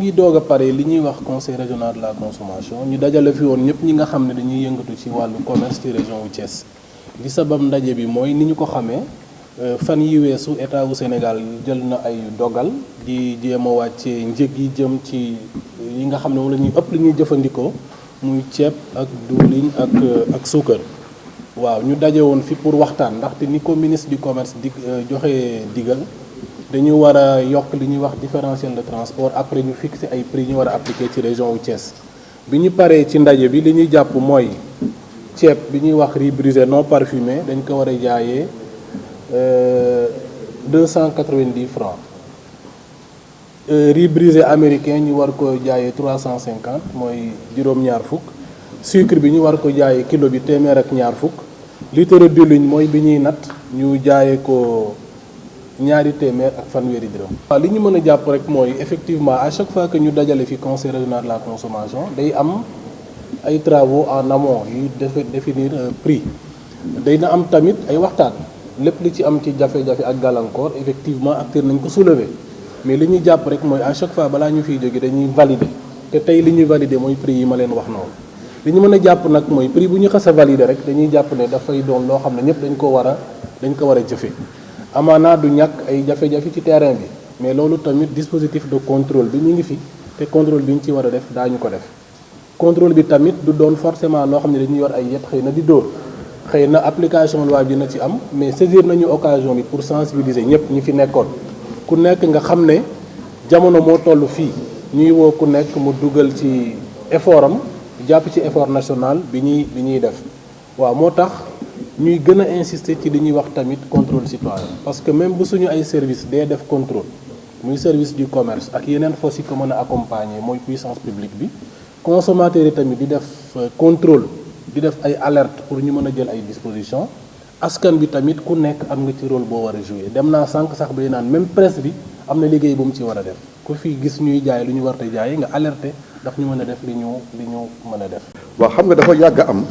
fi doog a pare li ñuy wax conseil régional de la consommation ñu dajale fi woon ñëpp ñi nga xam ne dañuy yëngatu ci wàllu commerce ci région wu Thiès li sabab ndaje bi mooy ni ñu ko xamee fan yi weesu état wu Sénégal jël na ay dogal di jéem a wàccee njëg yi jëm ci yi nga xam ne moom la ñuy ëpp li ñuy jëfandikoo muy ceeb ak diwlin ak suukar. waaw ñu daje woon fi pour waxtaan ndaxte ni ko ministre du commerce di joxe digal dañu war a yokk li ñuy wax différentiel de transport après ñu fixer ay prix ñu war a appliquer ci région wu Thiès. bi ñu paree ci ndaje bi li ñuy jàpp mooy ceeb bi ñuy wax riz brisé non parfumé dañ ko war a jaayee 290 francs. Riz brisé américain ñu war ko jaayee 350 mooy juróom-ñaar fukk. sucre bi ñu war ko jaayee kilo bi téeméer ak ñaar fukk. litre diwlin mooy bi ñuy nat ñu jaayee ko ñaari téeméer ak fanweeri dërëm. waaw li ñu mën a jàpp rek mooy effectivement à chaque fois que ñu dajale fi conseil régional de la consommation day am ay travaux en amont yu définir prix day na am tamit ay waxtaan lépp li ci am ci jafe-jafe ak gàllankoor effectivement acteur nañ ko soulever mais li ñuy jàpp rek mooy à chaque fois balaa ñu fiy jóge dañuy valider te tey li ñuy valider mooy prix yi ma leen wax noonu. li ñu mën a jàpp nag mooy prix bu ñu xas a valider rek dañuy jàpp ne dafay doon loo xam ne ñëpp dañ ko war a jëfe amaanaa du ñàkk ay jafe-jafe ci terrain bi mais loolu tamit dispositif de contrôle bi ñu ngi fi te contrôle bi ñu ci war a def daañu ko def contrôle bi tamit du doon forcément loo xam ne dañuy yor ay yet xëy na di dóor xëy na application loi bi dina ci am mais saisir nañu occasion bi pour sensibiliser ñëpp ñi fi nekkoon ku nekk nga xam ne jamono moo toll fii ñuy woo ku nekk mu dugal ci effort am jàpp ci effort national bi ñuy def waaw moo tax ñuy gën a insister ci li ñuy wax tamit contrôle citoyen parce que même bu suñu ay service dee def contrôle muy service du commerce ak yeneen forces yi ko mën a accompagner mooy puissance publique bi consommateurs yi tamit di def contrôle di def ay alerte pour ñu mën a jël ay dispositions askan bi tamit ku nekk am nga ci rôle boo war a jouer dem naa sànq sax bay naan même presse bi am na liggéey bu mu ci war a def ku fi gis ñuy jaay lu ñu war a jaay nga alerter ndax ñu mën a def li ñu mën a def. waaw xam nga dafa yàgg am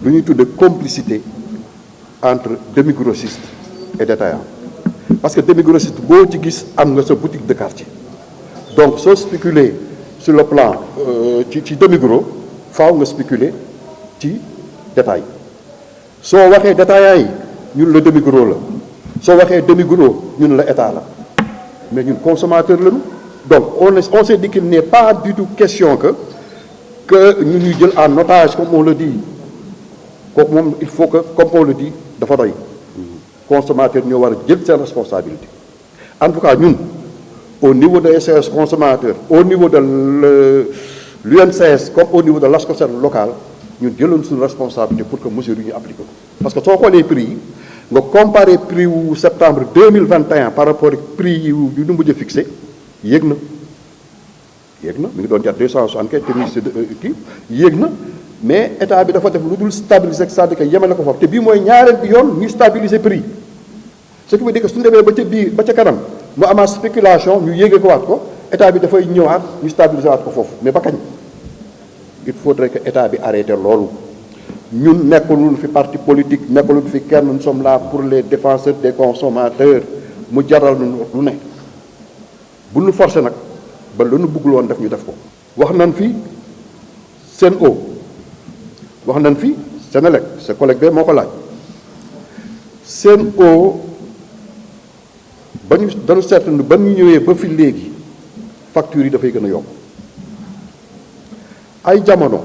lu ñuy tudde complicité entre demi-grossiste et détaillant parce que demi-grossiste boo ci gis am nga sa boutique de quartier donc soo spéculer sur le plan ci demi-gros faaw nga spéculer ci détail soo waxee détaillant yi ñun la demi-gros la soo waxee demi-gros ñun la état la mais ñun consommateur lañu donc on s'est dit qu'il n'est pas du tout question que ñu ñuy jël en otage comme on le dit kooku moom il faut que comme on le dit dafa doy consommateur ñoo war a jël seen responsabilité en tout cas ñun au niveau de SOS consommateur au niveau de l'UNCS comme au niveau de l'ASCOSEN local ñun jëloon suñu responsabilité pour que mesures yi ñu appliqué ko parce que soo xoolee prix yi nga comparer prix wu septembre 2021 par rapport ak prix yu ñu mujj a fixé yéeg na mi ngi doon jar 275 te kii yéeg na mais état bi dafa def lu dul stabiliser c'est-à-dire que yemale ko foofu te bii mooy ñaareel bi yoon ñuy stabiliser prix ce qui veut dire que suñu demee ba ca biir ba ca kanam mu amaat spéculation ñu yéege ko waat ko état bi dafay ñëwaat ñu stabiliser waat ko foofu mais ba kañ il faudrait que état bi arrêté loolu ñun nekkulul fi parti politique nekkulul fi kenn nous sommes là pour les défenseurs des consommateurs mu jaral lu ne bu ñu forcé nag ba lu nu bëggul woon def ñu def ko wax nañ fi Sen'Eau wax nañ fi Senelec sa collègue be moo ko laaj Sen'Eau ba ñu dañu seetlu ba ñu ñëwee ba fi léegi factures yi dafay gën a yokk ay jamono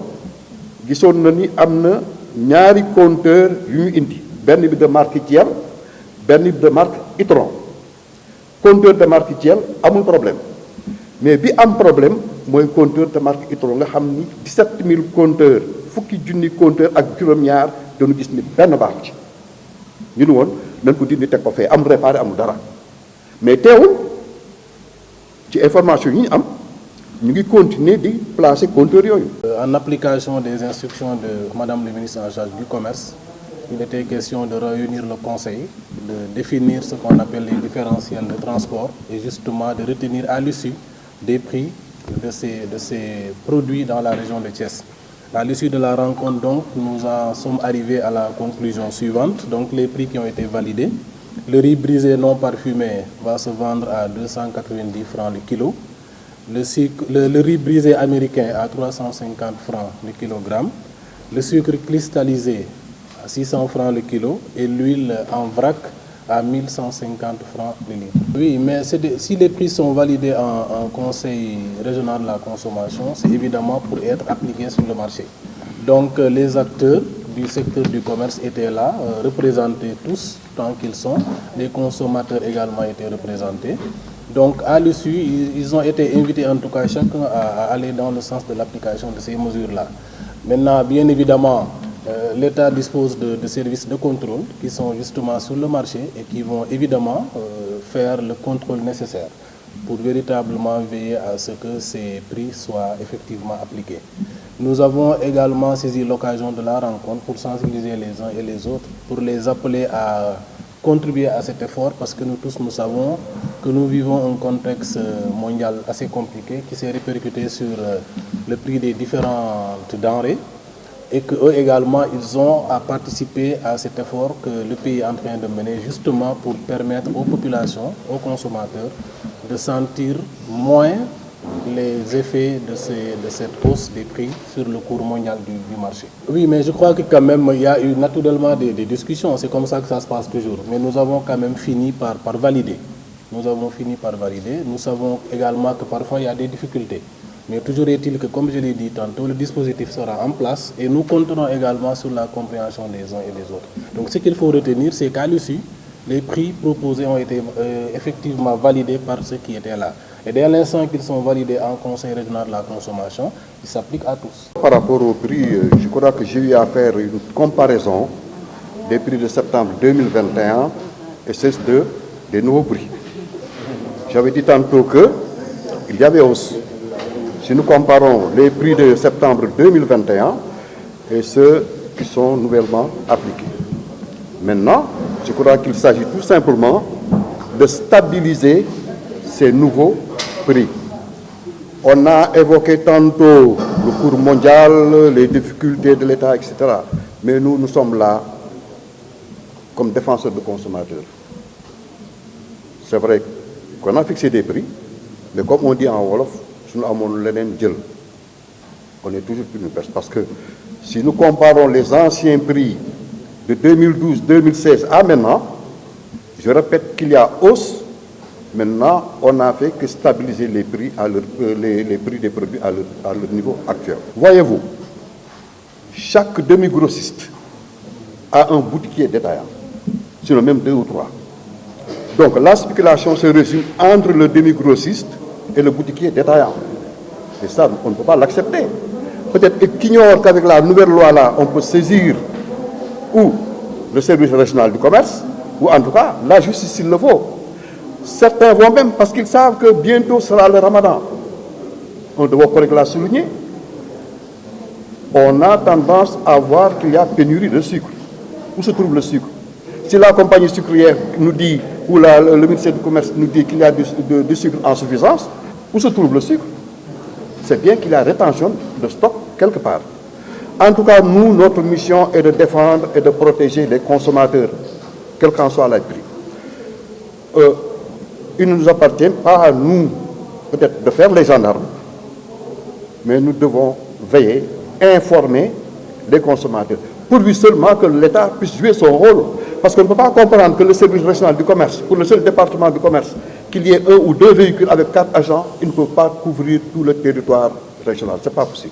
gisoon na ni am na ñaari compteur yu ñu indi benn bi de marque Thiel benn bi de marque Itron compteur de marque Thiel amul problème mais bi am problème mooy compteur de marque Itron nga xam ni 17000 compteurs fukki junni compteur ak juróom-ñaar dañu gis ni benn baaxu ci ñu ni woon nañ ko dindi teg ko fee amul réparé amul dara mais teewul ci information yi ñu am ñu ngi continuer di placer compteur yooyu. En application des instructions de Madame le ministre en charge du commerce, il était question de réunir le conseil, de définir ce qu'on appelle les différentiels de transport et justement de retenir à l'issue des prix de ces produits dans la région de Thiès. À l'issue de la rencontre, donc, nous en sommes arrivés à la conclusion suivante. Donc, les prix qui ont été validés. Le riz brisé non parfumé va se vendre à 290 francs le kilo. le riz brisé américain à 350 francs le kilogramme, le sucre cristallisé à 600 francs le kilo et l'huile en vrac à 1150 francs le litre. Oui, mais si les prix sont validés en conseil régional de la consommation, c'est évidemment pour être appliqués sur le marché. Donc les acteurs du secteur du commerce étaient là, représentés tous tant qu'ils sont. Les consommateurs également étaient représentés. Donc à l'issue, ils ont été invités en tout cas chacun à aller dans le sens de l'application de ces mesures-là. Maintenant, bien évidemment, l'État dispose de services de contrôle qui sont justement sur le marché et qui vont évidemment faire le contrôle nécessaire pour véritablement veiller à ce que ces prix soient effectivement appliqués. Nous avons également saisi l'occasion de la rencontre pour sensibiliser les uns et les autres, pour les appeler à contribuer à cet effort parce que nous tous nous savons que nous vivons un contexte mondial assez compliqué qui s'est répercuté sur le prix des différentes denrées et qu'eux également ils ont à participer à cet effort que le pays est en train de mener justement pour permettre aux populations, aux consommateurs de sentir moins les effets de cette hausse des prix sur le cours mondial du marché. Oui, mais je crois que quand même il y a eu naturellement des discussions, c'est comme ça que ça se passe toujours. Mais nous avons quand même fini par valider. Nous avons fini par valider. Nous savons également que parfois il y a des difficultés. Mais toujours est-il que, comme je l'ai dit tantôt, le dispositif sera en place et nous compterons également sur la compréhension des uns et des autres. Donc ce qu'il faut retenir, c'est qu'à l'issue, les prix proposés ont été effectivement validés par ceux qui étaient là. Et dès l'instant qu'ils sont validés en Conseil régional de la consommation, ils s'appliquent à tous. Par rapport au prix, je crois que j'ai eu à faire une comparaison des prix de septembre 2021 et ceux des nouveaux prix. J'avais dit tantôt qu'il y avait hausse. Si nous comparons les prix de septembre 2021 et ceux qui sont nouvellement appliqués. Maintenant, je crois qu'il s'agit tout simplement de stabiliser ces nouveaux prix. On a évoqué tantôt le cours mondial, les difficultés de l'État, etc. Mais nous sommes là comme défenseurs de consommateurs. C'est vrai qu'on a fixé des prix, mais comme on dit en Wolof, on est toujours plus bas parce que si nous comparons les anciens prix de 2012-2016 à maintenant, je répète qu'il y a hausse. Maintenant, on n'a fait que stabiliser les prix, les prix des produits à leur niveau actuel. Voyez-vous, chaque demi-grossiste a un boutiquier détaillant, sinon même 2 ou 3. Donc la spéculation se résume entre le demi-grossiste et le boutiquier détaillant. Et ça, on ne peut pas l'accepter. Peut-être qu'ils ignorent qu'avec la nouvelle loi-là, on peut saisir ou le service régional du commerce, ou en tout cas la justice s'il le faut. Certains vont même parce qu'ils savent que bientôt sera le ramadan. On doit collègues l'a souligner. On a tendance à voir qu'il y a pénurie de sucre. Où se trouve le sucre? Si la compagnie sucrière nous dit, ou le ministère du Commerce nous dit qu'il y a du sucre en suffisance, où se trouve le sucre? C'est bien qu'il y a rétention de stock quelque part. En tout cas, nous, notre mission est de défendre et de protéger les consommateurs, quel qu'en soit le prix. Il ne nous appartient pas à nous, peut-être, de faire les gendarmes, mais nous devons veiller, informer les consommateurs, pourvu seulement que l'État puisse jouer son rôle. Parce qu'on ne peut pas comprendre que le service régional du commerce, pour le seul département du commerce, qu'il y ait 1 ou 2 véhicules avec 4 agents, ils ne peuvent pas couvrir tout le territoire régional. Ce n'est pas possible.